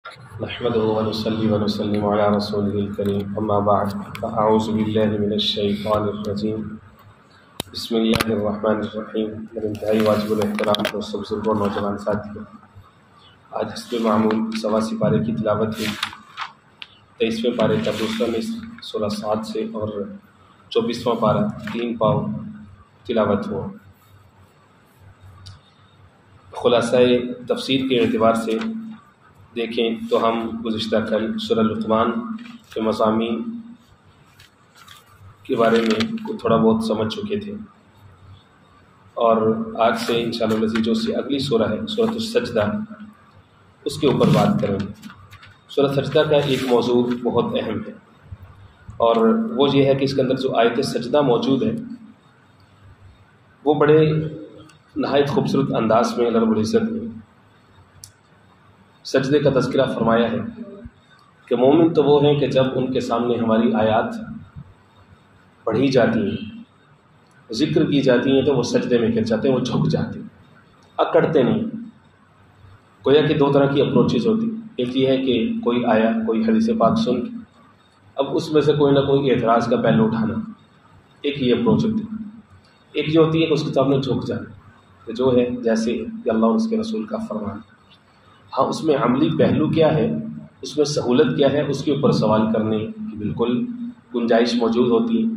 نحمده ونصلي ونسلم على رسوله الكريم اما بعد فاعوذ بالله من الشیطان الرجیم بسم اللہ الرحمن الرحیم۔ میرے انتہائی واجب الاحترام دوستوں بزرگوں نوجوان ساتھیوں، آج حسب معمول 87 پارے کی تلاوت ہوئی۔ 23ویں پارے کا دوسرا نصف سورہ صاد سے اور 24واں پارہ 3 پاؤ تلاوت ہوا۔ خلاصہ تفسیر کے اعتبار سے دیکھیں تو ہم گزشتہ کل سورہ لقمان کے مضامین کے بارے میں تھوڑا بہت سمجھ چکے تھے، اور آج سے انشاءاللہ العزیز جو سے اگلی سورہ ہے سورۃ السجدہ، اس کے اوپر بات کریں گے۔ سورۃ سجدہ کا ایک موضوع بہت اہم ہے، اور وہ یہ ہے کہ اس کے اندر جو آیت سجدہ موجود ہے وہ بڑے نہایت خوبصورت انداز میں اللہ رب العزت نے سجدے کا تذکرہ فرمایا ہے کہ مومن تو وہ ہیں کہ جب ان کے سامنے ہماری آیات پڑھی جاتی ہیں، ذکر کی جاتی ہیں، تو وہ سجدے میں گر جاتے ہیں، وہ جھک جاتے ہیں، اکڑتے نہیں۔ گویا کہ دو طرح کی اپروچز ہوتی ہیں، ایک یہ ہے کہ کوئی آیا، کوئی حدیث پاک سن کے اب اس میں سے کوئی نہ کوئی اعتراض کا پہلو اٹھانا، ایک یہ اپروچ ہوتی ہے۔ ایک یہ ہوتی ہے کہ اس کے سامنے جھک جانا، کہ جو ہے جیسے کہ اللہ اور اس کے رسول کا فرمان۔ ہاں، اس میں عملی پہلو کیا ہے، اس میں سہولت کیا ہے، اس کے اوپر سوال کرنے کی بالکل گنجائش موجود ہوتی ہے۔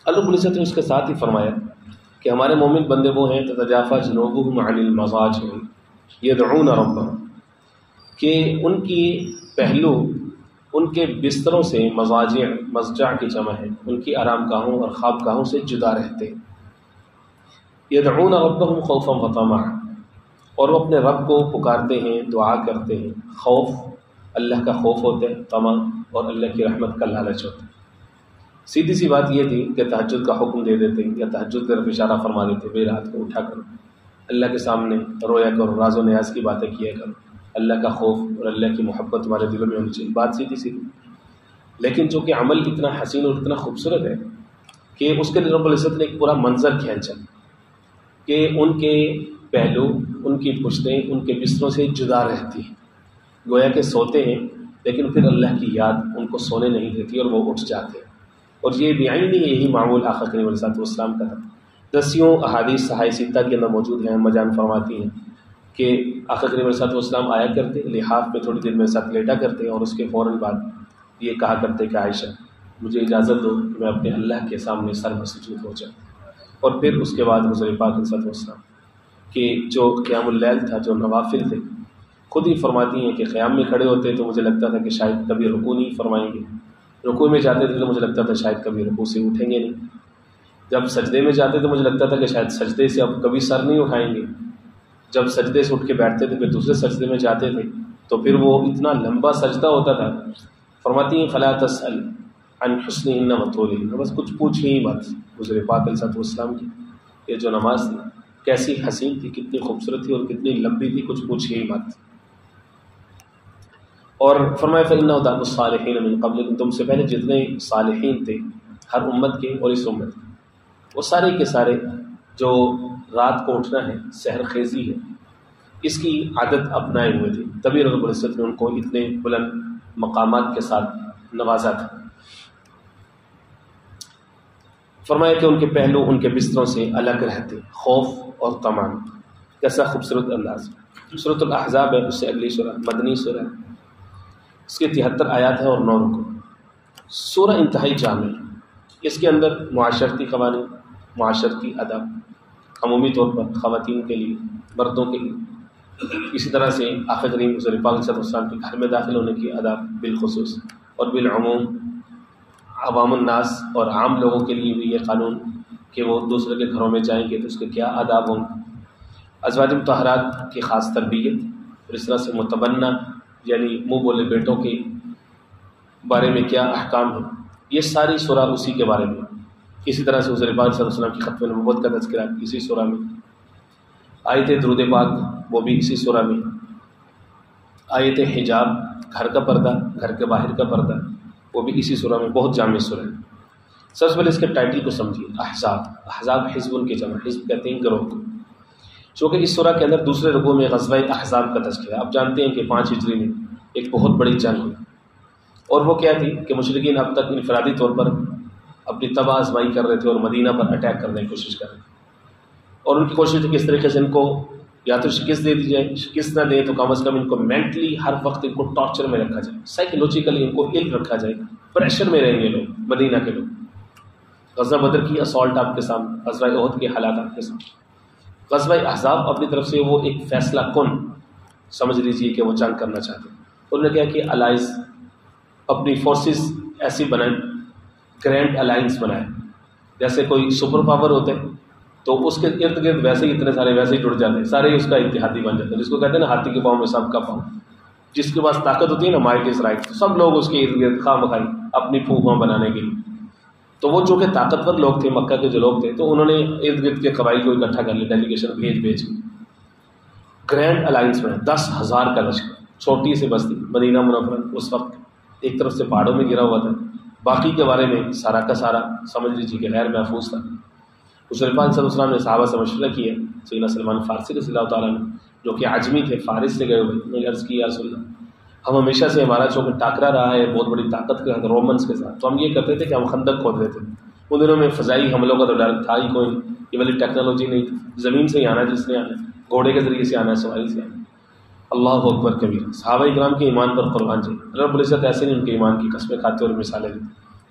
اللہ رب العزت نے اس کے ساتھ ہی فرمایا کہ ہمارے مومن بندے وہ ہیں تتجافی جنوبہم عن المضاجع یدعون ربہم، کہ ان کی پہلو ان کے بستروں سے، مضاجع مضجع کی جمع ہے، ان کی آرام گاہوں اور خواب گاہوں سے جدا رہتے ہیں۔ یدعون ربہم خوفا وطمعا، اور وہ اپنے رب کو پکارتے ہیں، دعا کرتے ہیں۔ خوف اللہ کا خوف ہوتا ہے، طمع اور اللہ کی رحمت کا لالچ ہوتا ہے۔ سیدھی سی بات یہ تھی کہ تہجد کا حکم دے دیتے یا تہجد کی طرف اشارہ فرما دیتے، بے رات کو اٹھا کرو، اللہ کے سامنے رویا کرو، راز و نیاز کی باتیں کیا کرو، اللہ کا خوف اور اللہ کی محبت تمہارے دلوں میں ہونی چاہیے۔ بات سیدھی سی تھی، لیکن چونکہ عمل اتنا حسین اور اتنا خوبصورت ہے کہ اس کے لیے رب العزت نے ایک پورا منظر کھینچا کہ ان کے پہلو، ان کی پشتیں ان کے بستروں سے جدا رہتی ہیں، گویا کہ سوتے ہیں لیکن پھر اللہ کی یاد ان کو سونے نہیں دیتی اور وہ اٹھ جاتے ہیں۔ اور یہ بعینی یہی معمول آقا کریم علیہ السلام کا تھا۔ 10 احادیث صحیح ستہ کے اندر موجود ہیں۔ اما جان فرماتی ہیں کہ آقا کریم علیہ السلام آیا کرتے، لحاف میں تھوڑی دیر میں ساتھ لیٹا کرتے، اور اس کے فوراً بعد یہ کہا کرتے کہ عائشہ مجھے اجازت دو کہ میں اپنے اللہ کے سامنے سر مسجود ہو جاؤں۔ اور پھر اس کے بعد حضور پاک علیہ السلام کہ جو قیام اللیل تھا، جو نوافل تھے، خود ہی فرماتی ہیں کہ قیام میں کھڑے ہوتے تو مجھے لگتا تھا کہ شاید کبھی رکوع نہیں فرمائیں گے، رکوع میں جاتے تھے تو مجھے لگتا تھا شاید کبھی رکوع سے اٹھیں گے نہیں، جب سجدے میں جاتے تو مجھے لگتا تھا کہ شاید سجدے سے اب کبھی سر نہیں اٹھائیں گے، جب سجدے سے اٹھ کے بیٹھتے تھے پھر دوسرے سجدے میں جاتے تھے تو پھر وہ اتنا لمبا سجدہ ہوتا تھا۔ فرماتی ہیں فلا تسأل عن حسنہن وطولہن، بس کچھ پوچھ ہی مت حضور پاک علیہ السلام کی یہ جو نماز تھی کیسی حسین تھی، کتنی خوبصورت تھی اور کتنی لمبی تھی، کچھ پوچھ ہی مت۔ اور فرمایا فإنہ دأب الصالحین من قبلکم، تم سے پہلے جتنے صالحین تھے ہر امت کے اور اس امت کے، وہ سارے کے سارے جو رات کو اٹھنا ہے، سحر خیزی ہے، اس کی عادت اپنائے ہوئے تھے، تبھی رب العزت نے ان کو اتنے بلند مقامات کے ساتھ نوازا تھا۔ فرمایا کہ ان کے پہلو ان کے بستروں سے الگ رہتے، خوف اور طمع۔ کیسا خوبصورت انداز۔ سورۃ الاحزاب ہے، اس سے اگلی سورہ، مدنی سورہ ہے، اس کے 73 آیات ہیں اور 9 رکوع۔ سورہ انتہائی جامع، اس کے اندر معاشرتی قوانین، معاشرتی آداب، عمومی طور پر خواتین کے لیے، مردوں کے لیے، اسی طرح سے آقا کریم حضور پاک صلی اللہ علیہ وسلم کے گھر میں داخل ہونے کی آداب بالخصوص، اور بالعموم عوام الناس اور عام لوگوں کے لیے بھی یہ قانون کہ وہ دوسرے کے گھروں میں جائیں گے تو اس کے کیا آداب ہوں گے، ازواج مطہرات کی خاص تربیت، اور اس طرح سے متبنہ یعنی منہ بولے بیٹوں کے بارے میں کیا احکام ہیں، یہ ساری سورہ اسی کے بارے میں۔ اسی طرح سے حضور پاک صلی اللہ علیہ وسلم کی ختم نبوت کا تذکرہ اسی سورہ میں، آیت درود پاک وہ بھی اسی سورہ میں، آیت حجاب گھر کا پردہ، گھر کے باہر کا پردہ، وہ بھی اسی سورہ میں، بہت جامع سورہ ہے۔ سب سے پہلے اس کے ٹائٹل کو سمجھیے، احزاب، احزاب حزب ان کے جمع، حزب کہتے ہیں گروہ کو۔ چونکہ اس سورہ کے اندر دوسرے رکوع میں غزوہ احزاب کا تذکرہ ہے. آپ جانتے ہیں کہ 5 ہجری میں ایک بہت بڑی جنگ ہوئی، اور وہ کیا تھی کہ مشرکین اب تک انفرادی طور پر اپنی تباہ آزمائی کر رہے تھے اور مدینہ پر اٹیک کرنے کی کوشش کر رہے تھے، اور ان کی کوشش تھی کہ اس طریقے سے ان کو یا تو شکست دے دی جائے، شکست نہ دیں تو کم از کم ان کو مینٹلی ہر وقت ان کو ٹارچر میں رکھا جائے، سائیکولوجیکلی ان کو علم رکھا جائے، پریشر میں رہیں گے لوگ مدینہ کے لوگ. غزوہ بدر کی اسالٹ آپ کے سامنے، غزوہ احد کے حالات آپ کے سامنے. غزوہ احزاب اپنی طرف سے وہ ایک فیصلہ کن سمجھ لیجیے کہ وہ جنگ کرنا چاہتے ہیں. انہوں نے کیا کہ الائنس، اپنی فورسز ایسی بنائیں، گرینڈ الائنس بنائے، جیسے کوئی سپر پاور ہوتے ہیں تو اس کے ارد گرد ویسے ہی اتنے سارے ویسے ہی جڑ جاتے ہیں، سارے ہی اس کا اتحادی بن جاتے ہیں، جس کو کہتے ہیں نا ہاتھی کے پاؤں میں سب کا پاؤں. جس کے پاس طاقت ہوتی ہے نا، مائٹ از رائٹ، تو سب لوگ اس کے ارد گرد خواہ مخواہ اپنی پھوپھاں بنانے کے لیے. تو وہ چونکہ طاقتور لوگ تھے، مکہ کے جو لوگ تھے، تو انہوں نے ارد گرد کے قبائل کو اکٹھا کر لیا، ڈیلیگیشن بھیج کے گرینڈ الائنس میں 10,000 کا لشکر، چھوٹی سی بستی مدینہ منورہ اس وقت ایک طرف سے پہاڑوں میں گرا ہوا تھا، باقی کے بارے میں سارا کا سارا سمجھ لیجیے کہ غیر محفوظ تھا. حضور پاک صلی اللہ علیہ وسلم نے صحابہ سے مشورہ کیا، سیدنا سلمان فارسی رضی اللہ تعالیٰ عنہ جو کہ عجمی تھے، فارس سے گئے ہوئے، انہوں نے عرض کی یا رسول اللہ، ہم ہمیشہ سے ہمارا چونکہ ٹاکرا رہا ہے بہت بڑی طاقت کے رومنس کے ساتھ، تو ہم یہ کرتے تھے کہ ہم خندق کھود لیتے تھے. ان دنوں میں فضائی حملوں کا تو ڈر تھا ہی کوئی، یہ والی ٹیکنالوجی نہیں تھی، زمین سے ہی آنا جس نے آنا، گھوڑے کے ذریعے سے آنا، سواری سے آنا. اللہ اکبر کبیر. صحابہ کرام کے ایمان پر قربان جائے، رب العزت ایسے نہیں ان کے ایمان کی قسمیں کھاتے اور مثالیں دیتے.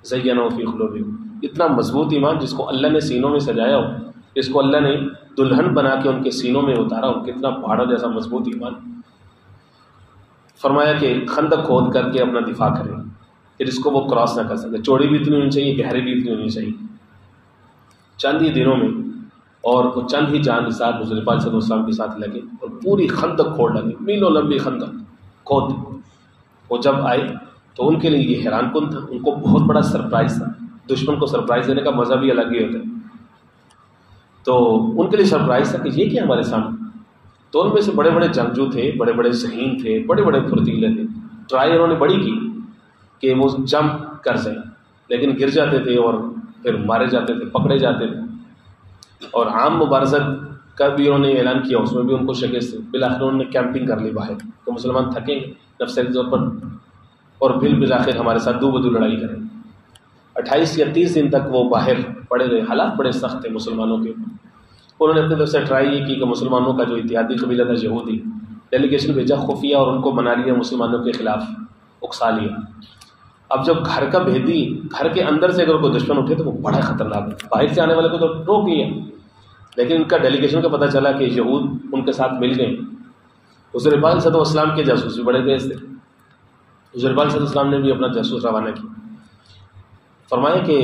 زینوا فی قلوبہم، اتنا مضبوط ایمان جس کو اللہ نے سینوں میں سجایا ہو، جس کو اللہ نے دلہن بنا کے ان کے سینوں میں اتارا ہو، کتنا پہاڑوں جیسا مضبوط ایمان. فرمایا کہ خندق کھود کر کے اپنا دفاع کریں کہ جس کو وہ کراس نہ کر سکے، چوڑی بھی اتنی ہونی چاہیے، گہری بھی اتنی ہونی چاہیے. چند ہی دنوں میں اور وہ چند ہی جان نثار حضور پاک صلی اللہ علیہ وسلم کے ساتھ لگے اور پوری خندق کھود ڈالی، میلوں لمبی خندق کھود. وہ جب آئے تو ان کے لیے یہ حیران کن تھا، ان کو بہت بڑا سرپرائز تھا. دشمن کو سرپرائز دینے کا مزہ بھی الگ ہی ہوتا ہے. تو ان کے لیے سرپرائز تھا کہ یہ کیا ہمارے سامنے. تو ان میں سے بڑے بڑے جنگجو تھے، بڑے بڑے ذہین تھے، بڑے بڑے پھرتیلے تھے. ٹرائی انہوں نے بڑی کی کہ وہ جمپ کر جائیں، لیکن گر جاتے تھے اور پھر مارے جاتے تھے، پکڑے جاتے تھے. اور عام مبارزت کا بھی انہوں نے اعلان کیا، اس میں بھی ان کو شکست. بالآخر انہوں نے کیمپنگ کر لی باہر کہ مسلمان تھکیں گے نفسیاتی طور پر، اور پھر بالآخر ہمارے ساتھ دو بدو لڑائی کریں. 28 یا 30 دن تک وہ باہر پڑے رہے. حالات بڑے سخت تھے مسلمانوں کے. انہوں نے اپنی طرف سے ٹرائی یہ کی کہ مسلمانوں کا جو اتحادی قبیلہ تھا یہودی، ڈیلیگیشن بھیجا خفیہ اور ان کو بنا لیا مسلمانوں کے خلاف، اکسا لیا. اب جب گھر کا بھیدی، گھر کے اندر سے اگر کوئی دشمن اٹھے تو وہ بڑا خطرناک ہے. باہر سے آنے والے کو تو روک لیا، لیکن ان کا ڈیلیگیشن کا پتہ چلا کہ یہود ان کے ساتھ مل گئے. حضور پاک صلی اللہ علیہ وسلم کے جاسوس بھی بڑے تیز تھے. حضور پاک صلی اللہ علیہ وسلم نے بھی اپنا جاسوس روانہ کیا. فرمایا کہ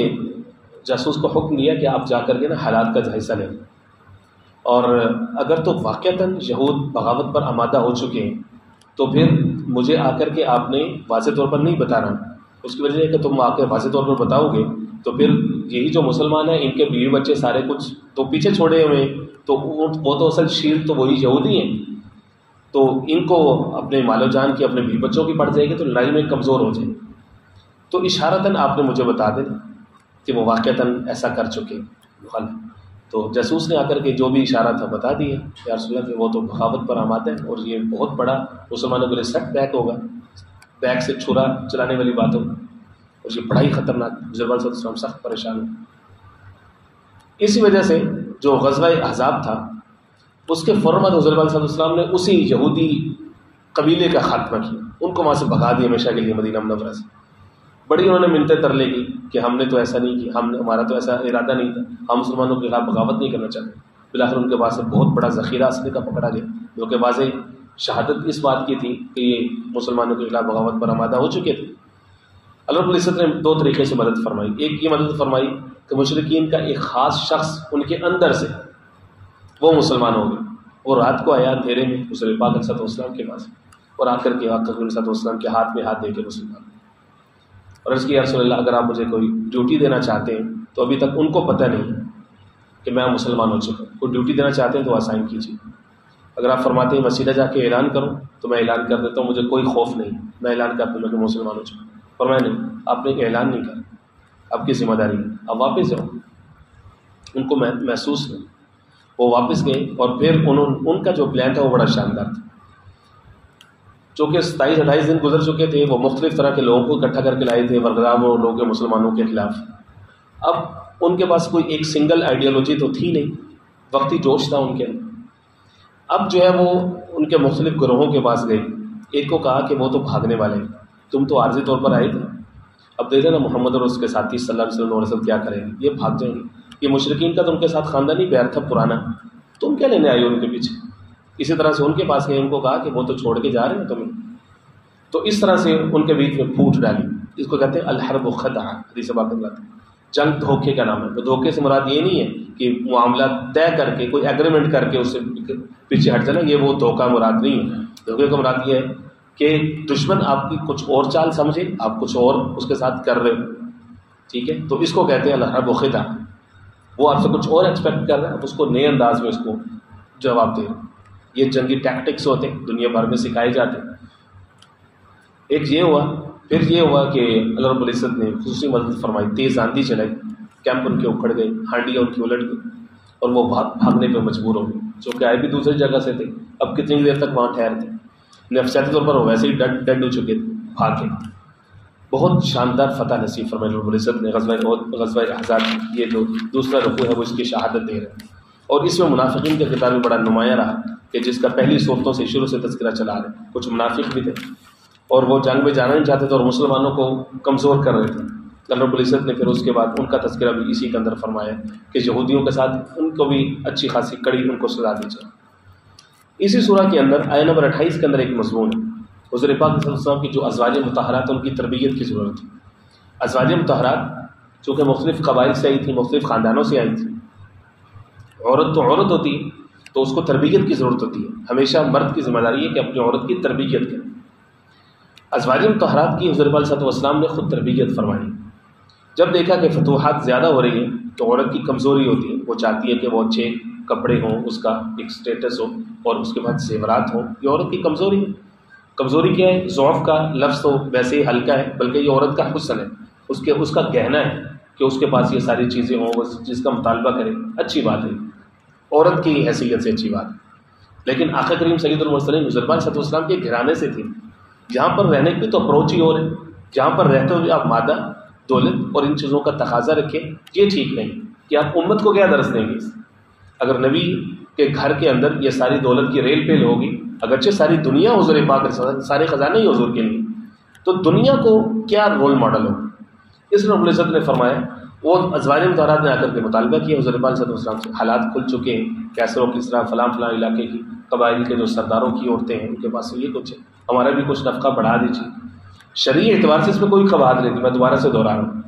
جاسوس کو حکم دیا کہ آپ جا کر کے نا حالات کا جائزہ لیں، اور اگر تو واقعتاً یہود بغاوت پر آمادہ ہو چکے ہیں تو پھر مجھے آ کر کے آپ نے واضح طور پر نہیں بتانا. اس کی وجہ ہے کہ تم آ کے واضح طور پر بتاؤ گے تو پھر یہی جو مسلمان ہیں ان کے بیوی بچے سارے کچھ تو پیچھے چھوڑے ہوئے ہیں، تو وہ تو اصل شیل تو وہی یہودی ہیں، تو ان کو اپنے مال و جان کی، اپنے بیوی بچوں کی پڑ جائے گی تو لڑائی میں کمزور ہو جائے. تو اشارتاً آپ نے مجھے بتا دینا کہ وہ واقعتاً ایسا کر چکے مخالف. تو جاسوس نے آ کر کے جو بھی اشارہ تھا بتا دیا کہ رسول اللہ کہ وہ تو بغاوت پر آمادہ ہے، اور یہ بہت بڑا مسلمانوں کے لیے سیٹ بیک ہوگا، بیک سے چھرا چلانے والی بات ہوگی، اور یہ بڑا ہی خطرناک. حضور صلی اللہ علیہ وسلم سخت پریشان ہوئے. اسی وجہ سے جو غزوہ احزاب تھا اس کے فوراً بعد حضور صلی اللہ علیہ وسلم نے اسی یہودی قبیلے کا خاتمہ کیا، ان کو وہاں سے بھگا دیا ہمیشہ کے لیے مدینہ منورہ سے. بڑی انہوں نے منتیں ترلے کی کہ ہم نے تو ایسا نہیں کی، ہمارا تو ایسا ارادہ نہیں تھا، ہم مسلمانوں کے خلاف بغاوت نہیں کرنا چاہتے. بالآخر ان کے پاس بہت بڑا ذخیرہ اسلحے کا پکڑا گیا، جو کہ واضح شہادت اس بات کی تھی کہ یہ مسلمانوں کے خلاف بغاوت پر آمادہ ہو چکے تھے. اللہ رب العزت نے دو طریقے سے مدد فرمائی. ایک یہ مدد فرمائی کہ مشرکین کا ایک خاص شخص ان کے اندر سے وہ مسلمان ہو گئے. وہ رات کو آیا اندھیرے میں حضور پاک علیہ الصلوۃ والسلام کے پاس، اور آ کر کے آقا علیہ الصلوۃ والسلام کے ہاتھ میں ہاتھ دے کے مسلمان. اور عرض کی یا رسول اللہ اگر آپ مجھے کوئی ڈیوٹی دینا چاہتے ہیں تو ابھی تک ان کو پتہ نہیں کہ میں مسلمان ہو چکا ہوں، کوئی ڈیوٹی دینا چاہتے ہیں تو آسائن کیجیے. اگر آپ فرماتے ہیں میں سیدھا جا کے اعلان کروں تو میں اعلان کر دیتا ہوں، مجھے کوئی خوف نہیں، میں اعلان کر دوں کہ مسلمان ہو چکا ہوں. اور میں نہیں، آپ نے اعلان نہیں کرا، آپ کی ذمہ داری ہے، آپ واپس جاؤ. ان کو محسوس نہیں. وہ واپس گئے اور پھر ان کا جو پلان تھا وہ بڑا شاندار تھا. چونکہ 27-28 دن گزر چکے تھے، وہ مختلف طرح کے لوگوں کو اکٹھا کر کے لائے تھے ورگرام اور لوگوں کے مسلمانوں کے خلاف. اب ان کے پاس کوئی ایک سنگل آئیڈیالوجی تو تھی نہیں، وقتی جوش تھا ان کے اندر. اب جو ہے وہ ان کے مختلف گروہوں کے پاس گئے. ایک کو کہا کہ وہ تو بھاگنے والے ہیں، تم تو عارضی طور پر آئے تھے، اب دیکھ لینا محمد اور اس کے ساتھی صلی اللہ علیہ وسلم کیا کریں گے، یہ بھاگ جائیں گے. یہ مشرکین کا تو ان کے ساتھ خاندانی پیار تھا پرانا، تم کیا لینے آئے ہو ان کے پیچھے. اسی طرح سے ان کے پاس گئے، ان کو کہا کہ وہ تو چھوڑ کے جا رہے ہیں تمہیں. تو اس طرح سے ان کے بیچ میں پھوٹ ڈالی. اس کو کہتے ہیں الحرب خدعہ، حدیث پاک میں آتا ہے. جنگ دھوکے کا نام ہے. تو دھوکے سے مراد یہ نہیں ہے کہ معاملہ طے کر کے کوئی ایگریمنٹ کر کے اس سے پیچھے ہٹ جانا، یہ وہ دھوکہ مراد نہیں ہے. دھوکے کا مراد یہ ہے کہ دشمن آپ کی کچھ اور چال سمجھے، آپ کچھ اور اس کے ساتھ کر رہے ہو، ٹھیک ہے. تو اس کو کہتے ہیں الحرب خدعہ. وہ آپ سے کچھ اور ایکسپیکٹ کر رہے ہیں، آپ اس کو نئے انداز میں اس کو جواب دے رہے ہیں. یہ جنگی ٹیکٹکس ہوتے ہیں، دنیا بھر میں سکھائے جاتے ہیں. ایک یہ ہوا. پھر یہ ہوا کہ اللہ رب العزت نے خصوصی مدد فرمائی، تیز آندھی چلائی، کیمپ ان کے اکھڑ گئے، ہانڈیاں ان کی الٹ گئی اور وہ بھاگنے پہ مجبور ہو گئے. چونکہ آئے بھی دوسری جگہ سے تھے، اب کتنی دیر تک وہاں ٹھہرتے، نفسیاتی طور پر وہ ویسے ہی ڈڈ ہو چکے تھے، بھاگے. بہت شاندار فتح نصیب فرمائی رب العزت نے. غزوہ احزاب یہ جو دوسرا رکوع ہے وہ اس کی شہادت دے رہے ہیں. اور اس میں منافقین کا کردار بھی بڑا نمایاں رہا کہ جس کا پہلی صورتوں سے شروع سے تذکرہ چلا رہے ہیں. کچھ منافق بھی تھے اور وہ جنگ میں جانا نہیں چاہتے تھے اور مسلمانوں کو کمزور کر رہے تھے. اللہ رب العزت نے پھر اس کے بعد ان کا تذکرہ بھی اسی کے اندر فرمایا کہ یہودیوں کے ساتھ ان کو بھی اچھی خاصی کڑی ان کو سزا دی جائے. اسی سورہ کے اندر آیت نمبر 28 کے اندر ایک مضمون ہے. حضور پاک صلی اللہ علیہ وسلم کی جو ازواج مطہرات ان کی تربیت کی ضرورت ہے. ازواج مطہرات چونکہ مختلف قبائل سے آئی تھیں، مختلف خاندانوں سے آئی تھیں. عورت تو عورت ہوتی ہے تو اس کو تربیت کی ضرورت ہوتی ہے. ہمیشہ مرد کی ذمہ داری ہے کہ اپنی عورت کی تربیت کرے. ازواج مطہرات کی حضور پاک صلی اللہ علیہ وسلم نے خود تربیت فرمائی. جب دیکھا کہ فتوحات زیادہ ہو رہی ہیں تو عورت کی کمزوری ہوتی ہے، وہ چاہتی ہے کہ وہ اچھے کپڑے ہوں، اس کا ایک اسٹیٹس ہو اور اس کے بعد زیورات ہوں. یہ عورت کی کمزوری ہے. کمزوری کیا ہے؟ ضعف کا لفظ تو ویسے ہی ہلکا ہے، بلکہ یہ عورت کا حسن ہے، اس کا گہنا ہے کہ اس کے پاس یہ ساری چیزیں ہوں، وہ جس کا مطالبہ کرے. اچھی بات ہے، عورت کی حیثیت سے اچھی بات ہے. لیکن آقا کریم سید المرسلین حضور پاک صلی اللہ علیہ وسلم کے گھرانے سے تھی. جہاں پر رہنے کی تو اپروچ ہی اور ہے. جہاں پر رہتے ہوئے آپ مادہ دولت اور ان چیزوں کا تقاضا رکھیں، یہ ٹھیک نہیں کہ آپ امت کو کیا درس دیں گے. اگر نبی کے گھر کے اندر یہ ساری دولت کی ریل پیل ہوگی، اگرچہ ساری دنیا حضور پاک سارے خزانے ہی حضور کے لیے، تو دنیا کو کیا رول ماڈل ہو. اس لیے رب العزت نے فرمایا، وہ ازواج مطہرات نے آ کر کے مطالبہ کیا حضور پاک صلی اللہ علیہ وسلم سے. حالات کھل چکے ہیں، کیسر و کسریٰ فلاں علاقے کی قبائل کے جو سرداروں کی عورتیں ہیں ان کے پاس یہ کچھ ہے، ہمارا بھی کچھ نفقہ بڑھا دیجیے. شرعی اعتبار سے اس میں کوئی قواعد نہیں تھی. میں دوبارہ سے دوہرا رہا ہوں.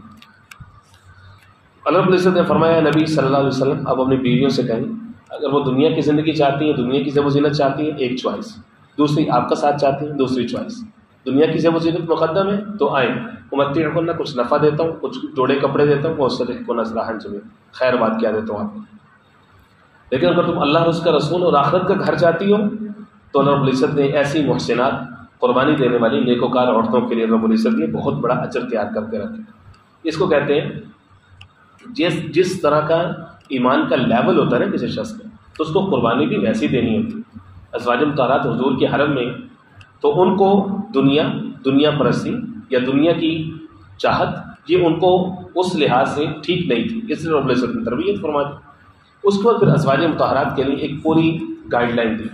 اللہ رب العزت نے فرمایا نبی صلی اللہ علیہ وسلم آپ اپنی بیویوں سے کہیں اگر وہ دنیا کی زندگی چاہتی ہیں، دنیا کی زیب و زینت چاہتی ہیں، ایک چوائس. دوسری آپ کا ساتھ چاہتی ہیں، دوسری چوائس. دنیا کی زیب و زینت مقدم ہے تو آئیں، امتعکن، کچھ نفع دیتا ہوں، کچھ جوڑے کپڑے دیتا ہوں، واسرحکن سراحا جمیلا، خیر بات کیا دیتا ہوں آپ کو. لیکن اگر تم اللہ اور اس کا رسول اور آخرت کا گھر چاہتی ہو تو اللہ رب العزت نے ایسی محسنات قربانی دینے والی نیکوکار عورتوں کے لیے رب العزت نے بہت بڑا اجر تیار کر کے رکھا. اس کو کہتے ہیں جس طرح کا ایمان کا لیول ہوتا ہے نا کسی شخص کا، تو اس کو قربانی بھی ویسی دینی ہوتی. ازواج مطہرات حضور کے حرم میں تو ان کو دنیا پرستی یا دنیا کی چاہت یہ ان کو اس لحاظ سے ٹھیک نہیں تھی. اس لیے رب العزت نے تربیت فرما دی. اس کے بعد پھر ازواج مطہرات کے لیے ایک پوری گائیڈ لائن دی.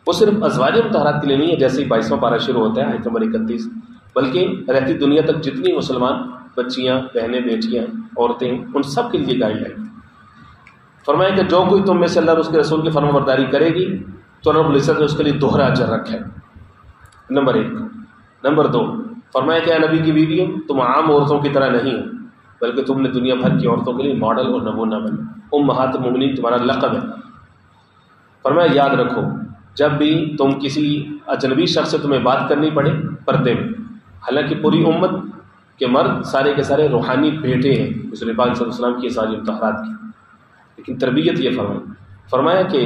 وہ صرف ازواج مطہرات کے لیے نہیں ہے جیسے 22واں پارہ شروع ہوتا ہے آیت نمبر 31، بلکہ رہتی دنیا تک جتنی مسلمان بچیاں، بہنیں، بیٹیاں، عورتیں، ان سب کے لیے گائیڈ لائن. فرمایا کہ جو کوئی تم میں سے اللہ اور اس کے رسول کی فرما برداری کرے گی تو رب العزت نے اس کے لیے دوہرا اجر رکھا ہے. نمبر 1. نمبر 2 فرمایا کہ اے نبی کی بیویوں تم عام عورتوں کی طرح نہیں ہو بلکہ تم نے دنیا بھر کی عورتوں کے لیے ماڈل اور نمونہ بنا. امہات المؤمنین تمہارا لقب ہے. فرمایا یاد رکھو جب بھی تم کسی اجنبی شخص سے تمہیں بات کرنی پڑے پردے میں، حالانکہ پوری امت کے مرد سارے کے سارے روحانی بیٹے ہیں رسول پاک صلی اللہ علیہ وسلم کی ازواج مطہرات کی، لیکن تربیت یہ فرمایا کہ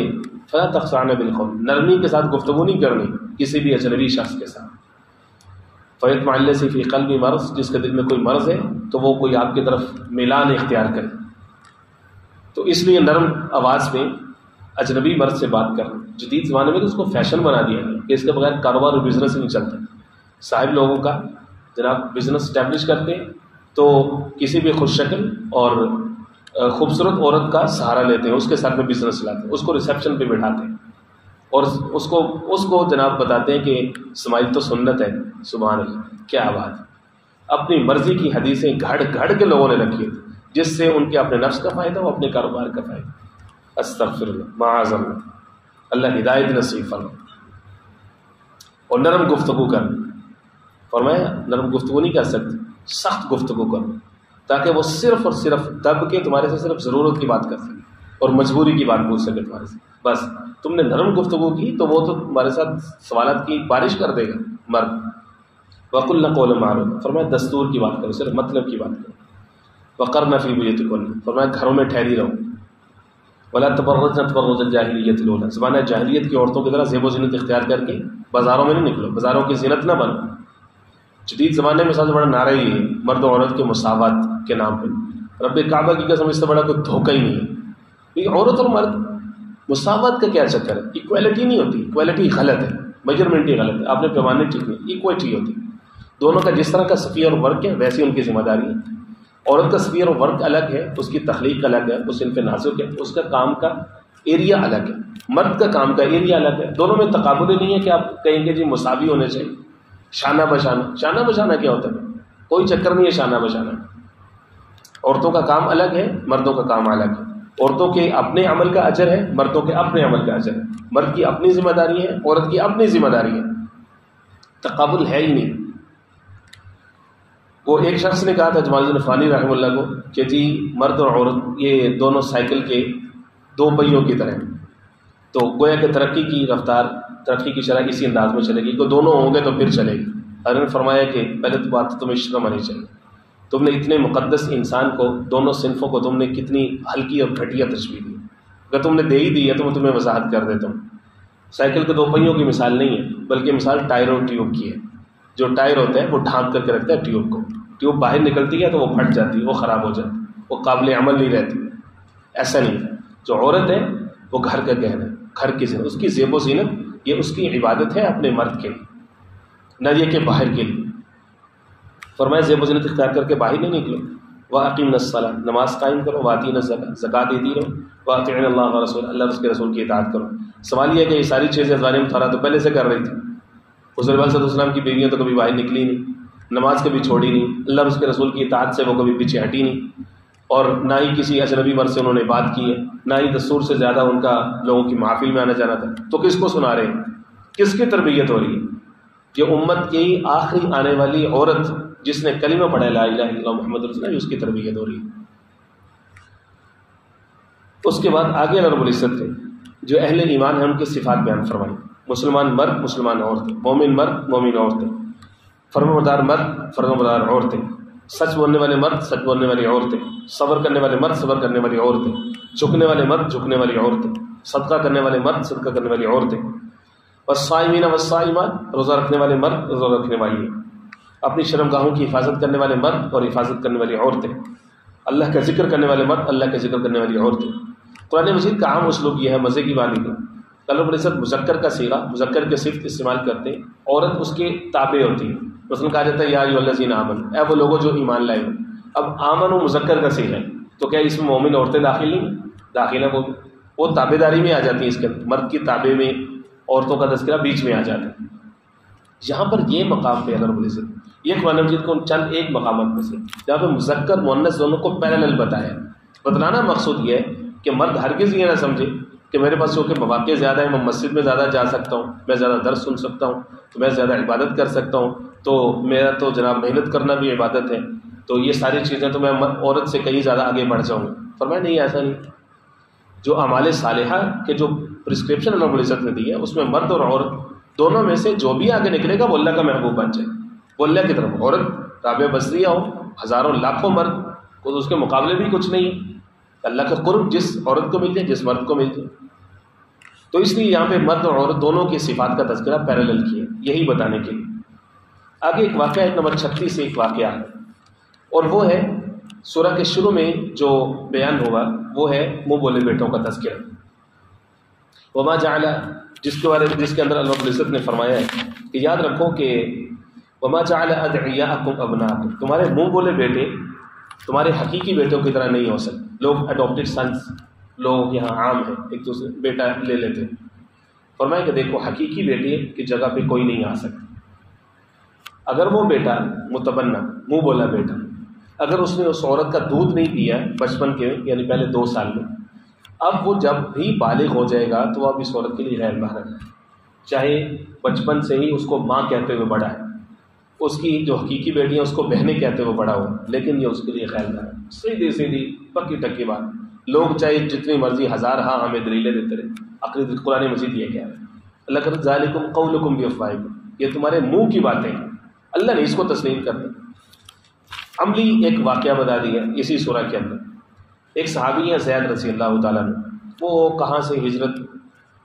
فلا تخضعن بالقول، نرمی کے ساتھ گفتگو نہیں کرنی کسی بھی اجنبی شخص کے ساتھ. فیطمع الذی فی قلبہ مرض، جس کے دل میں کوئی مرض ہے تو وہ کوئی آپ کی طرف میلان اختیار کرے. تو اس لیے نرم آواز میں اجنبی مرد سے بات کرنا، جدید زمانے میں تو اس کو فیشن بنا دیا گیا کہ اس کے بغیر کاروبار اور بزنس نہیں چلتا. صاحب لوگوں کا جناب بزنس اسٹیبلش کرتے ہیں تو کسی بھی خوش شکل اور خوبصورت عورت کا سہارا لیتے ہیں، اس کے ساتھ میں بزنس چلاتے ہیں، اس کو ریسیپشن پہ بٹھاتے ہیں اور اس کو جناب بتاتے ہیں کہ اسماعیل تو سنت ہے. سبحان اللہ، کیا بات. اپنی مرضی کی حدیثیں گھڑ گھڑ کے لوگوں نے رکھی ہے جس سے ان کے اپنے نفس کا فائدہ ہو، اپنے کاروبار کا فائدہ. استغفر اللہ، معاذ اللہ. اللہ ہدایت نصیب فرمائے. اور نرم گفتگو کر، فرمایا نرم گفتگو نہیں کر سکتے، سخت گفتگو کر تاکہ وہ صرف اور صرف دب کے تمہارے سے صرف ضرورت کی بات کر سکے اور مجبوری کی بات پوچھ سکے تمہارے سے. بس تم نے نرم گفتگو کی تو وہ تو تمہارے ساتھ سوالات کی بارش کر دے گا مرد. وَقُلْنَ قَوْلًا مَعْرُوفًا، فرمایا دستور کی بات کرو، صرف مطلب کی بات کرو. وَقَرْنَ فِي بُيُوتِكُنَّ، فرمایا گھروں میں ٹھہری رہو. وَلَا تَبَرَّجْنَ تَبَرُّجَ الْجَاهِلِيَّةِ الْأُولَىٰ، زمانہ جاہلیت کی عورتوں کی طرح زیب و زینت اختیار کر کے بازاروں میں نہیں نکلو، بازاروں کی زینت نہ بنو. جدید زمانے میں سب سے بڑا نعرہ یہ ہے مرد و عورت کے مساوات کے نام پہ. رب کعبہ کی قسم اس سے بڑا کوئی دھوکہ ہی نہیں ہے. یہ عورت اور مرد مساوات کا کیا چکر ہے؟ ایکویلٹی نہیں ہوتی، ایکویلٹی غلط ہے، میجرمنٹ ہی غلط ہے، آپ نے پیمانے ٹھیک نہیں. ایکویٹی ہوتی دونوں کا، جس طرح کا سفیر اور ورک ہے ویسی ان کی ذمہ داری ہے. عورت کا سفیر اور ورک الگ ہے، اس کی تخلیق الگ ہے، اس صنف نازک ہے، اس کا کام کا ایریا الگ ہے. مرد کا کام کا ایریا الگ ہے. دونوں میں تقابل ہی نہیں ہے کہ آپ کہیں گے جی مساوی ہونے چاہیے. شانہ بشانہ، شانہ بشانہ کیا ہوتا ہے؟ کوئی چکر نہیں ہے شانہ بشانہ. عورتوں کا کام الگ ہے، مردوں کا کام الگ ہے. عورتوں کے اپنے عمل کا اجر ہے، مردوں کے اپنے عمل کا اجر ہے. مرد کی اپنی ذمہ داری ہے، عورت کی اپنی ذمہ داری ہے. تقابل ہے ہی نہیں. وہ ایک شخص نے کہا تھا جمال الدین فانی رحمہ اللہ کو کہ جی مرد اور عورت یہ دونوں سائیکل کے دو پہیوں کی طرح، تو گویا کہ ترقی کی رفتار، ترقی کی شرح اسی انداز میں چلے گی. تو دونوں ہوں گے تو پھر چلے گی. حضرت نے فرمایا کہ پہلے تو بات تمہیں شرم آنی چاہیے. تم نے اتنے مقدس انسان کو، دونوں صنفوں کو تم نے کتنی ہلکی اور گھٹیا تشبیہ دی. اگر تم نے دے ہی دی ہے تو میں تمہیں وضاحت کر دیتا ہوں. سائیکل کے دو پہیوں کی مثال نہیں ہے، بلکہ مثال ٹائر اور ٹیوب کی ہے. جو ٹائر ہوتا ہے وہ ڈھانپ کر کے رکھتا ہے ٹیوب کو. ٹیوب باہر نکلتی ہے تو وہ پھٹ جاتی ہے، وہ خراب ہو جاتی ہے، وہ قابل عمل نہیں رہتی. ایسا نہیں ہے. جو عورت ہے وہ گھر کا گہنا ہے، گھر کی زینت، اس کی زیب و زینت یہ اس کی عبادت ہے اپنے مرد کے لیے، نہ یہ کہ باہر کے لیے. فرمایا زیب و زینت اختیار کر کے باہر نہیں نکلو. وَأَقِمْنَا الصَّلَاةَ، نماز قائم کرو. وَآتِينَا الزَّكَاةَ، زکات دیتی رہو. وَأَطِيعْنَا اللَّهَ وَرَسُولَهُ، اللہ اس کے رسول کی اطاعت کرو. سوال یہ ہے کہ یہ ساری چیزیں ازواج مطہرات تو پہلے سے کر رہی تھی. حضور صلی اللہ علیہ وسلم کی بیویاں تو کبھی باہر نکلی نہیں، نماز کبھی چھوڑی نہیں، اللہ اس کے رسول کی اطاعت سے وہ کبھی پیچھے ہٹی نہیں، اور نہ ہی کسی اجنبی مرد سے انہوں نے بات کی ہے، نہ ہی دستور سے زیادہ ان کا لوگوں کی محافل میں آنا جانا تھا. تو کس کو سنا رہے ہیں؟ کس کی تربیت ہو رہی ہے؟ یہ امت کی آخری آنے والی عورت جس نے کلمہ پڑھا لا الہ الا اللہ محمد رسول اللہ، اس کی تربیت ہو رہی ہے. اس کے بعد آگے اللہ رب العزت نے جو اہل ایمان ہیں ان کی صفات بیان فرمائی. مسلمان مرد، مسلمان عورتیں، مومن مرد، مومن عورتیں، فرمانبردار مرد، فرمانبردار عورتیں، سچ بولنے والے مرد، سچ بولنے والی عورتیں، صبر کرنے والے مرد، صبر کرنے والی عورتیں، جھکنے والے مرد، جھکنے والی عورتیں، صدقہ کرنے والے مرد، صدقہ کرنے والی عورتیں، والصائمین والصائمات، روزہ رکھنے والے مرد، روزہ رکھنے والی، اپنی شرمگاہوں کی حفاظت کرنے والے مرد اور حفاظت کرنے والی عورتیں، اللہ کا ذکر کرنے والے مرد، اللہ کا ذکر کرنے والی عورتیں. قرآن مجید کا عام اسلوب یہ ہے، مزے کی بات نہیں. اللہ رب العزت مذکر کا صیغہ، مذکر کے صفت استعمال کرتے ہیں، عورت اس کے تابع ہوتی ہے. مثلا کہا جاتا ہے یا ایھا الذین آمنوا، اے وہ لوگوں جو ایمان لائے ہو. اب آمنوا مذکر کا صیغہ ہے تو کیا اس میں مومن عورتیں داخل نہیں؟ داخل ہیں. وہ تابع داری میں آ جاتی ہیں. اس کے مرد کی تابع میں عورتوں کا تذکرہ بیچ میں آ جاتا ہے. یہاں پر یہ مقام پہ اللہ رب العزت یہ قرآن مجید کو چند ایک مقامات میں سے جہاں پہ مذکر مؤنث دونوں کو پیرالل بتایا. بتلانا مقصود یہ ہے کہ مرد ہرگز یہ نہ سمجھے کہ میرے پاس چونکہ مواقع زیادہ ہیں، میں مسجد میں زیادہ جا سکتا ہوں، میں زیادہ درس سن سکتا ہوں، تو میں زیادہ عبادت کر سکتا ہوں، تو میرا تو جناب محنت کرنا بھی عبادت ہے، تو یہ ساری چیزیں تو میں عورت سے کہیں زیادہ آگے بڑھ جاؤں گا. فرمایا نہیں، ایسا نہیں. جو اعمال صالحہ کے جو پرسکرپشن اللہ رب العزت نے دی ہے اس میں مرد اور عورت دونوں میں سے جو بھی آگے نکلے گا وہ اللہ کا محبوب بن جائے. وہ اللہ کی طرف. عورت رابعہ بصریہ ہو، ہزاروں لاکھوں مرد کو اس کے مقابلے بھی کچھ نہیں ہے. اللہ کا قرب جس عورت کو مل جائے، جس مرد کو مل جائے. تو اس لیے یہاں پہ مرد اور عورت دونوں کی صفات کا تذکرہ پیرالل کیا، یہی بتانے کے لیے. آگے ایک واقعہ ایک نمبر 36 سے ایک واقعہ ہے، اور وہ ہے سورہ کے شروع میں جو بیان ہوا وہ ہے منہ بولے بیٹوں کا تذکرہ. وما جعل، جس کے اندر اللہ رب العزت نے فرمایا ہے کہ یاد رکھو کہ وما جعل ادعیاءکم ابناءکم، تمہارے منہ بولے بیٹے تمہارے حقیقی بیٹوں کی طرح نہیں ہو سکتے. لوگ اڈاپٹیڈ سنس لوگ یہاں عام ہیں، ایک دوسرے بیٹا لے لیتے ہیں. فرمایا کہ دیکھو حقیقی بیٹے کی جگہ پہ کوئی نہیں آ سکتا. اگر وہ بیٹا متبنہ منہ بولا بیٹا، اگر اس نے اس عورت کا دودھ نہیں پیا بچپن کے یعنی پہلے 2 سال میں، اب وہ جب بھی بالغ ہو جائے گا تو وہ اب اس عورت کے لیے غیر محرم ہے، چاہے بچپن سے ہی اس کو ماں کہتے ہوئے بڑا ہے، اس کی جو حقیقی بیٹی ہے اس کو بہنیں کہتے ہوئے بڑا ہوا، لیکن یہ اس کے لیے غیر محرم ہے. سیدھی سیدھی پکی ٹکی بات. لوگ چاہے جتنی مرضی ہزار ہمیں دلیلیں دیتے رہے، عقلی قرآن مجید یہ کہہ رہے ہیں اللہ کہ ذالکم قولکم بافواہکم، یہ تمہارے منہ کی باتیں ہیں، اللہ نے اس کو تسلیم کرنا. عملی ایک واقعہ بتا دیا اسی سورہ کے اندر. ایک صحابی ہے زید رضی اللہ تعالیٰ عنہ، وہ کہاں سے ہجرت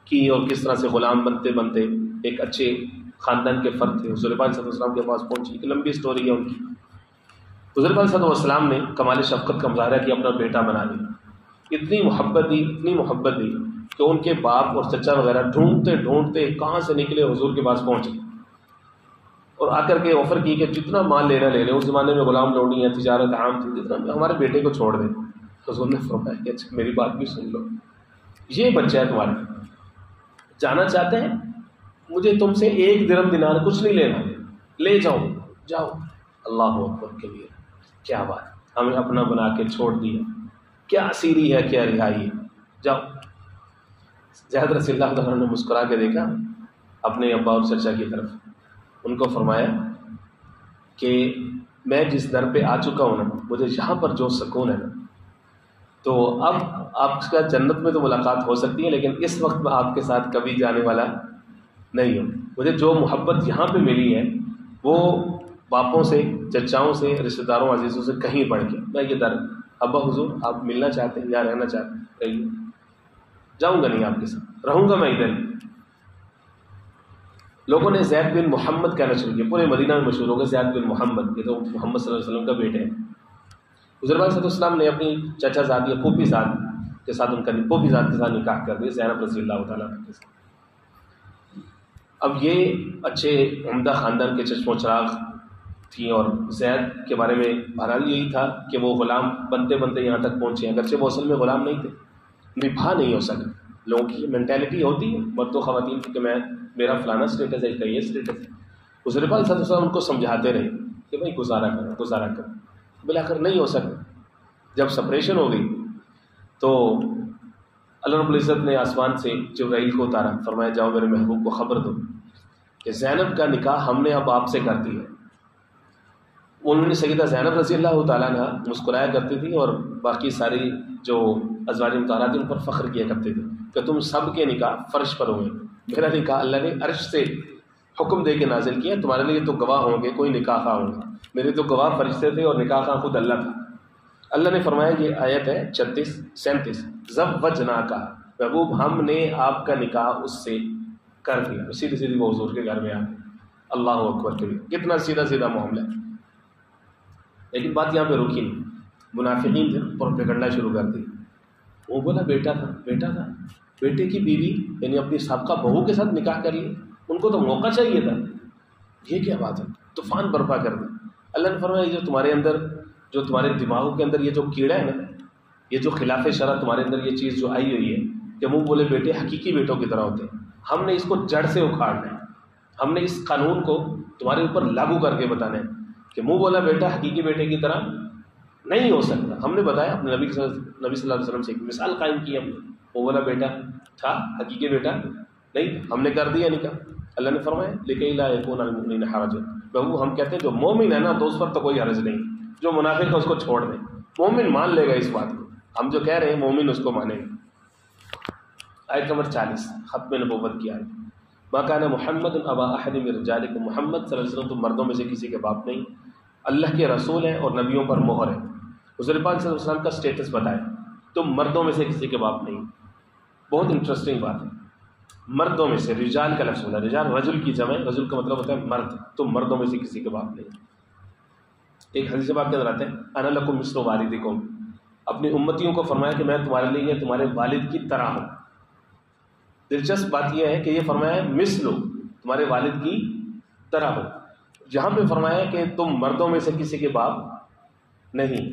کی اور کس طرح سے غلام بنتے بنتے ایک اچھے خاندان کے فرد تھے، حضور پاک صلی اللہ علیہ وسلم کے پاس پہنچی. ایک لمبی سٹوری ہے ان کی. حضور پاک صلی اللہ علیہ وسلم نے کمال شفقت کا مظاہرہ کیا، اپنا بیٹا بنا لیا. اتنی محبت دی کہ ان کے باپ اور چچا وغیرہ ڈھونڈتے ڈھونڈتے کہاں سے نکلے حضور کے پاس پہنچے اور آ کر کے آفر کی کہ جتنا مال لینا لے لیں. اس زمانے میں غلام لونی ہے، تجارت عام تھی، جتنا ہمارے بیٹے کو چھوڑ دیں. حضور نے فرمایا کہ اچھا میری بات بھی سن لو، یہ بچہ ہے تمہارا، جانا چاہتے ہیں مجھے تم سے 1 درہم دینار کچھ نہیں لینا، لے جاؤ. اللہ اکبر کے لیے کیا بات، ہمیں اپنا بنا کے چھوڑ دیا، کیا اسیری ہے، کیا رہائی ہے، جاؤ. زید رضی اللہ تعالیٰ نے مسکرا کے دیکھا اپنے ابا اور چچا کی طرف، ان کو فرمایا کہ میں جس در پہ آ چکا ہوں نا، مجھے یہاں پر جو سکون ہے نا، تو اب آپ کا جنت میں تو ملاقات ہو سکتی ہے لیکن اس وقت میں آپ کے ساتھ کبھی جانے والا نہیں ہوں. مجھے جو محبت یہاں پہ ملی ہے وہ باپوں سے، چچاؤں سے، رشتہ داروں، عزیزوں سے کہیں بڑھ کے. میں یہ در ابا حضور آپ ملنا چاہتے ہیں یا رہنا چاہتے ہیں، کہیں جاؤں گا نہیں آپ کے ساتھ، رہوں گا میں ادھر. لوگوں نے زید بن محمد کہنا شروع کیا، پورے مدینہ میں مشہور ہو گئے زید بن محمد، یہ تو محمد صلی اللہ علیہ وسلم کا بیٹے ہیں. حضور پاک صلی اللہ علیہ وسلم نے اپنی چچا زاد یا پھوپھی زاد کے ساتھ پھوپھی زاد کے ساتھ نکاح کر دیا زینب رضی اللہ تعالیٰ کے ساتھ. اب یہ اچھے عمدہ خاندان کے چشم و چراغ تھیں اور زید کے بارے میں بہرحال یہی تھا کہ وہ غلام بنتے بنتے یہاں تک پہنچے، اگرچہ وہ اصل میں غلام نہیں تھے، نبھا نہیں ہو سکا. لوگوں کی مینٹیلٹی ہوتی ہے مرد و خواتین کی کہ میرا فلانا اسٹیٹس ہے، یہ اسٹیٹس ہے. حضور پاک صلی اللہ علیہ وسلم ان کو سمجھاتے رہے کہ بھائی گزارا کرو. بلاخر نہیں ہو سکا. جب سپریشن ہو گئی تو اللہ رب العزت نے آسمان سے جبرائیل کو اتارا، فرمایا جاؤ میرے محبوب کو خبر دو کہ زینب کا نکاح ہم نے اب آپ سے کر دیا ہے. انہوں نے سیدہ زینب رضی اللہ تعالیٰ عنہ مسکرایا کرتی تھی اور باقی ساری جو ازواج مطہرات ان پر فخر کیا کرتے تھے کہ تم سب کے نکاح فرش پر ہوئے، میرا نکاح اللہ نے عرش سے حکم دے کے نازل کیا، تمہارے لیے تو گواہ ہوں گے، کوئی نکاح خواہ ہوں گے. میرے تو گواہ فرشتے تھے اور نکاح خواہ خود اللہ تھا. اللہ نے فرمایا، یہ آیت ہے 36-37، زوجناک محبوب ہم نے آپ کا نکاح اس سے کر دیا. سیدھی سیدھی وہ حضور کے گھر میں آ گئے. اللہ اکبر کے لیے کتنا سیدھا سیدھا معاملہ ہے. لیکن بات یہاں پہ رکی نہیں. منافقین تھے، پروپیگنڈا شروع کر دی. وہ بولا بیٹا تھا، بیٹے کی بیوی یعنی اپنی سابقہ بہو کے ساتھ نکاح کر لی، ان کو تو موقع چاہیے تھا. یہ کیا بات ہے، طوفان برپا کر دیا. اللہ نے فرمایا جو تمہارے اندر، جو تمہارے دماغوں کے اندر یہ جو کیڑا ہے نا، یہ جو خلاف شرع تمہارے اندر یہ چیز جو آئی ہوئی ہے کہ منہ بولے بیٹے حقیقی بیٹوں کی طرح ہوتے ہیں، ہم نے اس کو جڑ سے اکھاڑنا ہے. ہم نے اس قانون کو تمہارے اوپر لاگو کر کے بتانا ہے کہ منہ بولا بیٹا حقیقی بیٹے کی طرح نہیں ہو سکتا. ہم نے بتایا اپنے نبی صلی اللہ علیہ وسلم سے ایک مثال قائم کی ہم نے. وہ بولا بیٹا تھا، حقیقی بیٹا نہیں، ہم نے کر دیا نکاح. اللہ نے فرمایا لکئی لا یکون علی المؤمنین حرج، بہو ہم کہتے ہیں جو مومن ہے نا تو اس پر تو کوئی حرج نہیں، جو منافق ہے اس کو چھوڑ دیں. مومن مان لے گا اس بات کو، ہم جو کہہ رہے ہیں مومن اس کو مانے گا. آیت نمبر 40 ختم نبوت کی آیت. ما کان محمد ابا احد من رجالکم، محمد صلی اللہ علیہ وسلم تم مردوں میں سے کسی کے باپ نہیں، اللہ کے رسول ہیں اور نبیوں پر مہر ہے. حضور پاک صلی اللہ علیہ وسلم کا اسٹیٹس بتائے، تم مردوں میں سے کسی کے باپ نہیں. بہت انٹرسٹنگ بات ہے. مردوں میں سے، رجال کا لفظ ہونا، رجال رجل کی جمع، رجل کا مطلب ہوتا ہے مرد. تم مردوں میں سے کسی کے باپ نہیں. ایک حدیث پاک کے اندر آتے ہیں انا لکم مثل والدکم، اپنی امتیوں کو فرمایا کہ میں تمہارے لیے تمہارے والد کی طرح ہوں. دلچسپ بات یہ ہے کہ یہ فرمایا مثلو، تمہارے والد کی طرح ہو. جہاں پہ فرمایا کہ تم مردوں میں سے کسی کے باپ نہیں.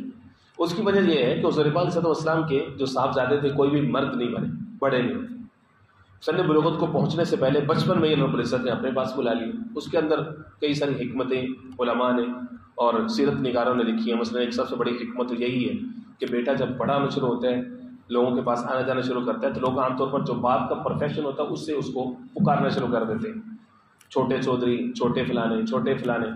اس کی وجہ یہ ہے کہ حضور پاک صلی اللہ علیہ وسلم کے جو صاحبزادے تھے کوئی بھی مرد نہیں بنے، بڑے نہیں. سن بلوغت کو پہنچنے سے پہلے بچپن میں یہ رب العزت نے اپنے پاس بلا لیا. اس کے اندر کئی ساری حکمتیں علماء نے اور سیرت نگاروں نے لکھی ہیں. مثلا ایک سب سے بڑی حکمت یہی ہے کہ بیٹا جب بڑا ہونا شروع ہوتا ہے، لوگوں کے پاس آنا جانا شروع کرتا ہے، تو لوگ عام طور پر جو باپ کا پروفیشن ہوتا ہے اس سے اس کو پکارنا شروع کر دیتے ہیں، چھوٹے چودھری، چھوٹے فلانے، چھوٹے فلانے.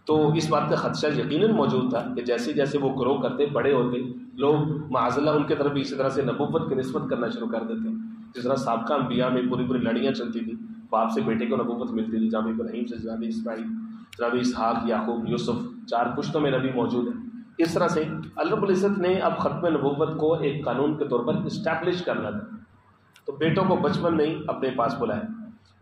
تو اس بات کا خدشہ یقیناً موجود تھا کہ جیسے جیسے وہ گرو کرتے، بڑے ہوتے، لوگ معاذ اللہ ان کے طرف بھی اسی طرح سے نبوت کی نسبت کرنا شروع کر دیتے. جس طرح سابقہ انبیاء میں پوری پوری لڑیاں چلتی تھی، باپ سے بیٹے کو نبوت ملتی تھی. جناب ابراہیم سے جناب اسماعیل، جناب اسحاق، یعقوب، یوسف، 4 پشتوں میں نبی موجود ہیں. اس طرح سے اللہ رب العزت نے اب ختم نبوت کو ایک قانون کے طور پر اسٹیبلش کرنا تھا، تو بیٹوں کو بچپن میں ہی اپنے پاس بلایا.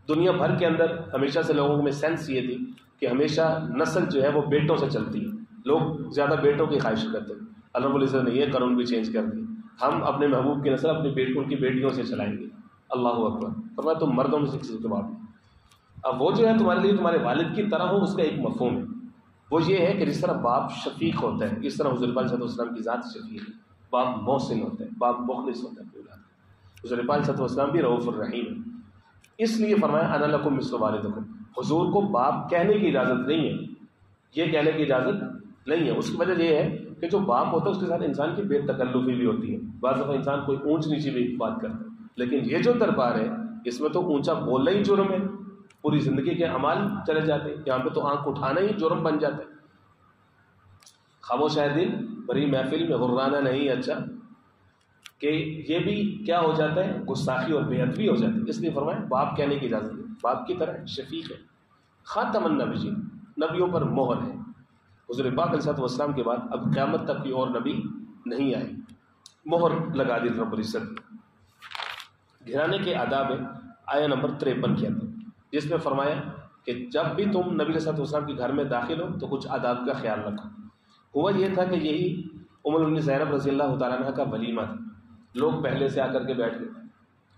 دنیا بھر کے اندر ہمیشہ سے لوگوں میں سینس یہ تھی کہ ہمیشہ نسل جو ہے وہ بیٹوں سے چلتی ہے، لوگ زیادہ بیٹوں کی خواہش کرتے ہیں. اللہ رب العزت نے یہ قانون بھی چینج کر دیا، ہم اپنے محبوب کی نسل ان کی بیٹیوں سے چلائیں گے. اللہ اکبر. فرمایا تم مردوں میں سے کسی کے باپ. اب وہ جو ہے تمہارے لیے تمہارے والد کی طرح ہو، اس کا ایک مفہوم ہے. وہ یہ ہے کہ جس طرح باپ شفیق ہوتا ہے، اس طرح حضور پاک صلی اللہ علیہ وسلم کی ذات شفیق ہے. باپ محسن ہوتا ہے، باپ مخلص ہوتا ہے. حضور پاک صلی اللہ علیہ وسلم بھی رؤوف الرحیم ہے. اس لیے فرمایا انا لکم مثل والدکم. حضور کو باپ کہنے کی اجازت نہیں ہے، یہ کہنے کی اجازت نہیں ہے. اس کی وجہ یہ ہے کہ جو باپ ہوتا ہے اس کے ساتھ انسان کی بے تکلفی بھی ہوتی ہے. بعض دفعہ انسان کوئی اونچ نیچی بھی بات کرتا ہے، لیکن یہ جو دربار ہے اس میں تو اونچا بولنا ہی جرم ہے، پوری زندگی کے اعمال چلے جاتے ہیں. یہاں پہ تو آنکھ اٹھانا ہی جرم بن جاتا ہے. خاموش ہے دل بڑی محفل میں غرانہ نہیں اچھا، کہ یہ بھی کیا ہو جاتا ہے، گستاخی اور بے ادبی ہو جاتی ہے. اس لیے فرمایا باپ کہنے کی اجازت ہے، باپ کی طرح شفیق ہے. خاتم النبیین، نبیوں پر مہر ہے. حضور پاک علیہ السلام کے بعد اب قیامت تک کوئی اور نبی نہیں آئے، مہر لگا دی رب العزت. گھرانے کے آداب ہے آیا نمبر 53 کے اندر، جس میں فرمایا کہ جب بھی تم نبی علیہ السلام کے گھر میں داخل ہو تو کچھ آداب کا خیال رکھو. ہوا یہ تھا کہ یہی ام المؤمنین زینب رضی اللہ تعالیٰ عنہ کا ولیمہ تھا. لوگ پہلے سے آ کر کے بیٹھ گئے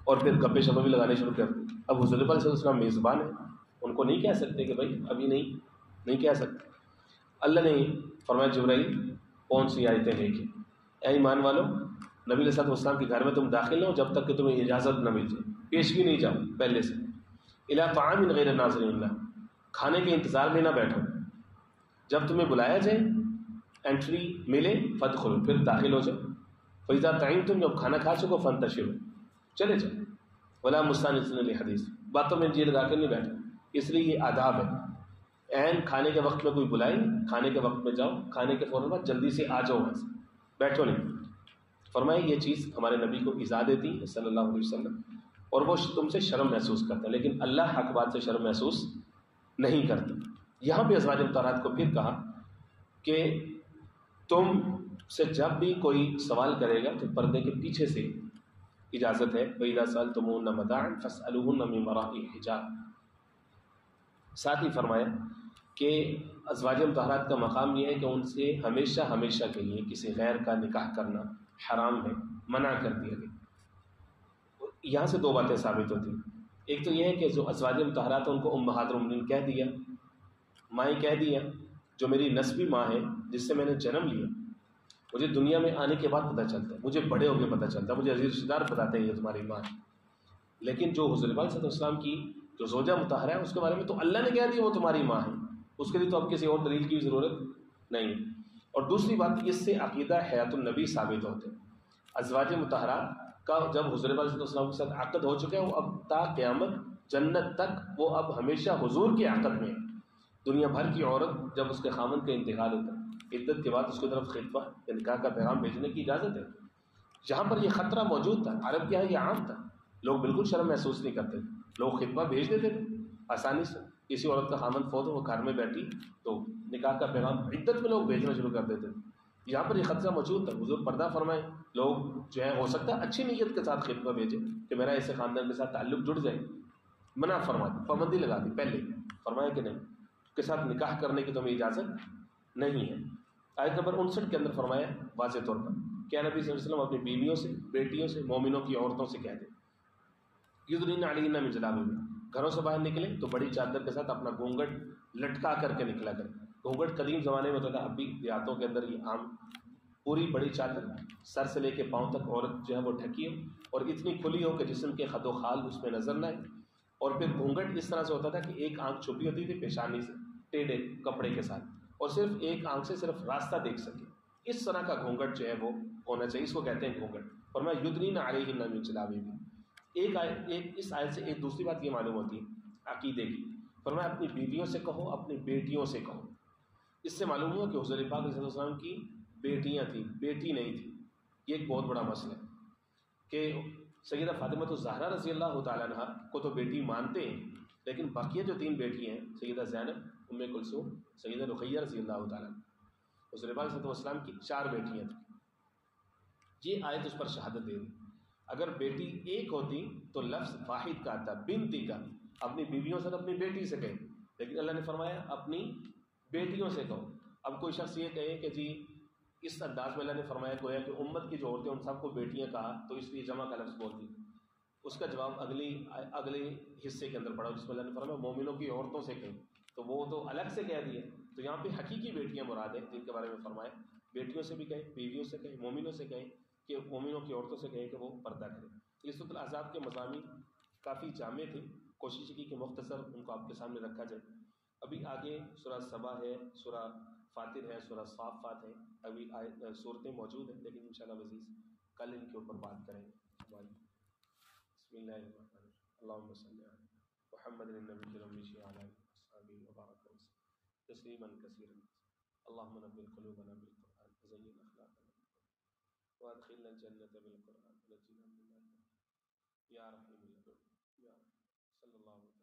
اور پھر گپے شپے بھی لگانے شروع کر دی. اب حضور پاک صلی اللہ علیہ وسلم میزبان ہے، ان کو نہیں کہہ سکتے کہ بھائی ابھی نہیں کہہ سکتے. اللہ نے فرمایا جبرائیل کون سی آیتیں لے کے، اے ایمان والو نبی علیہ السلام کے گھر میں تم داخل ہو جب تک کہ تمہیں اجازت نہ مل جائے، پیشگی نہیں جاؤ پہلے سے. الی طعام غیر ناظرین اللہ، کھانے کے انتظار میں نہ بیٹھو، جب تمہیں بلایا جائے انٹری ملے فادخلوا، پھر داخل ہو جاؤ. فإذا طعمتم، جب کھانا کھا چکو فانتشروا، چلے جاؤ. ولا مستانسین لحدیث، باتوں میں جی لگا کے نہیں بیٹھو. اس لیے یہ آداب ہے. عین کھانے کے وقت میں کوئی بلائے، کھانے کے وقت میں جاؤ، کھانے کے فوراً بعد جلدی سے آ جاؤ وہاں سے، بیٹھو نہیں. فرمایا یہ چیز ہمارے نبی کو ایذا دیتی ہے صلی اللہ علیہ وسلم، اور وہ تم سے شرم محسوس کرتا ہے، لیکن اللہ حق بات سے شرم محسوس نہیں کرتا. یہاں پہ ازواج مطہرات کو پھر کہا کہ تم سے جب بھی کوئی سوال کرے گا تو پردے کے پیچھے سے اجازت ہے. وَإِذَا سَأَلْتُمُوهُنَّ مَتَاعًا فَاسْأَلُوهُنَّ مِن وَرَاءِ حِجَابٍ. ساتھ ہی فرمایا کہ ازواج مطہرات کا مقام یہ ہے کہ ان سے ہمیشہ کے لیے کسی غیر کا نکاح کرنا حرام ہے، منع کر دیا گیا. یہاں سے 2 باتیں ثابت ہوتی ہیں. ایک تو یہ ہے کہ جو ازواج مطہرات ہیں ان کو امہات المؤمنین کہہ دیا، مائیں کہہ دیا، جو میری نسبی ماں ہے جس سے میں نے جنم لیا، مجھے دنیا میں آنے کے بعد پتہ چلتا ہے، مجھے بڑے ہو کے پتہ چلتا ہے، مجھے عزیز رشتہ دار بتاتے ہیں یہ تمہاری ماں ہے. لیکن جو حضور پاک صلی اللہ علیہ وسلم کی جو زوجہ مطہرہ ہے اس کے بارے میں تو اللہ نے کہہ دیا وہ تمہاری ماں ہے، اس کے لیے تو اب کسی اور دلیل کی ضرورت نہیں. اور دوسری بات، اس سے عقیدہ حیات النبی ثابت ہوتے ہیں. ازواج مطہرات کا جب حضور پاک صلی اللہ علیہ وسلم کے ساتھ عقد ہو چکے ہیں، وہ اب تا قیامت جنت تک وہ اب ہمیشہ حضور کے عقد میں ہے. دنیا بھر کی عورت جب اس کے خامن کا انتقال ہوتا ہے، عدت کے بعد اس کی طرف خطبہ یا نکاح کا پیغام بھیجنے کی اجازت ہے. جہاں پر یہ خطرہ موجود تھا، عرب کے یہاں یہ عام تھا، لوگ بالکل شرم محسوس نہیں کرتے تھے، لوگ خطبہ بھیج دیتے تھے آسانی سے. کسی عورت کا خامن فوت ہو، وہ گھر میں بیٹھی تو نکاح کا پیغام عدت میں لوگ بھیجنا شروع کر دیتے تھے. یہاں پر یہ خطرہ موجود تھا. حضور پردہ فرمائے، لوگ جو ہے ہو سکتا ہے اچھی نیت کے ساتھ خطبہ بھیجے کہ میرا ایسے خاندان کے ساتھ تعلق جڑ جائے، منع فرما دی، پابندی لگا دی پہلے. فرمایا کہ نہیں، کے ساتھ نکاح کرنے کی تمہیں اجازت نہیں ہے. آیت نمبر 59 کے اندر فرمایا واضح طور پر کہ نبی صلی اللہ علیہ وسلم اپنی بیویوں سے، بیٹیوں سے، مومنوں کی عورتوں سے کہہ دیں یدنین علیہن من جلابیبہن، گھروں سے باہر نکلیں تو بڑی چادر کے ساتھ اپنا گھونگھٹ لٹکا کر کے نکلا کریں. گھونگھٹ قدیم زمانے میں ہوتا تھا، اب بھی دیہاتوں کے اندر یہ عام، پوری بڑی چادر سر سے لے کے پاؤں تک عورت جو ہے وہ ڈھکی ہو اور اتنی کھلی ہو کہ جسم کے خد و خال اس میں نظر نہ آئے. اور پھر گھونگھٹ اس طرح سے ہوتا تھا کہ ایک آنکھ چھپی ہوتی تھی پیشانی سے ٹیڑھے کپڑے کے ساتھ، اور صرف ایک آنکھ سے صرف راستہ دیکھ سکے. اس طرح کا گھونگھٹ جو ہے وہ ہونا چاہیے، اس کو کہتے ہیں گھونگھٹ. اور میں یدنین علیہن من جلابیبہن. ایک اس آیت سے ایک دوسری بات یہ معلوم ہوتی ہے عقیدے کی. فرمایا اپنی بیویوں سے کہو، اپنی بیٹیوں سے کہو. اس سے معلوم ہوا کہ حضور پاک علیہ السلام کی بیٹیاں تھیں، بیٹی نہیں تھی. یہ ایک بہت بڑا مسئلہ ہے کہ سیدہ فاطمہ الزہرا رضی اللہ تعالیٰ عنہ کو تو بیٹی مانتے ہیں، لیکن بقیہ جو 3 بیٹی ہیں، سیدہ زینب، ام کلثوم، سیدہ رقیہ رضی اللہ تعالیٰ عنہ، حضور پاک صلی اللہ علیہ وسلم کی 4 بیٹیاں تھیں. یہ آیت اس پر شہادت دے دی. اگر بیٹی ایک ہوتی تو لفظ واحد کا آتا، بنتی کا، اپنی بیویوں سے تو اپنی بیٹی سے کہیں، لیکن اللہ نے فرمایا اپنی بیٹیوں سے کہو. اب کوئی شخص یہ کہے کہ جی اس انداز میں اللہ نے فرمایا گویا کہ امت کی جو عورتیں ان سب کو بیٹیاں کہا تو اس لیے جمع کا لفظ بولتی. اس کا جواب اگلے حصے کے اندر پڑا جس میں اللہ نے فرمایا مومنوں کی عورتوں سے کہیں، تو وہ تو الگ سے کہہ دیا. تو یہاں پہ حقیقی بیٹیاں مراد ہیں جن کے بارے میں فرمایا بیٹیوں سے بھی کہیں، بیویوں سے کہیں، مومنوں سے کہیں، کہ مومنوں کی عورتوں سے کہیں کہ وہ پردہ کریں. یہ سورۃ الاحزاب کے مضامین کافی جامع تھے، کوشش کی کہ مختصر ان کو آپ کے سامنے رکھا جائے. ابھی آگے سورہ سبا ہے، سورہ فاطر ہے، سورہ صافات ہے، ابھی صورتیں موجود ہیں، لیکن انشاءاللہ عزیز کل ان کے اوپر بات کریں گے. بسم اللہ الرحمن الرحیم. اللہم صلی علی محمد النبی الامی وعلی آلہ وصحبہ وبارک وسلم تسلیما کثیرا. اللہم نبل قلوبنا بالقرآن وزین اخلاقنا بالقرآن وادخلنا الجنة بالقرآن ونجنا من النار یا رحیم یا رحیم. صلی اللہ علیہ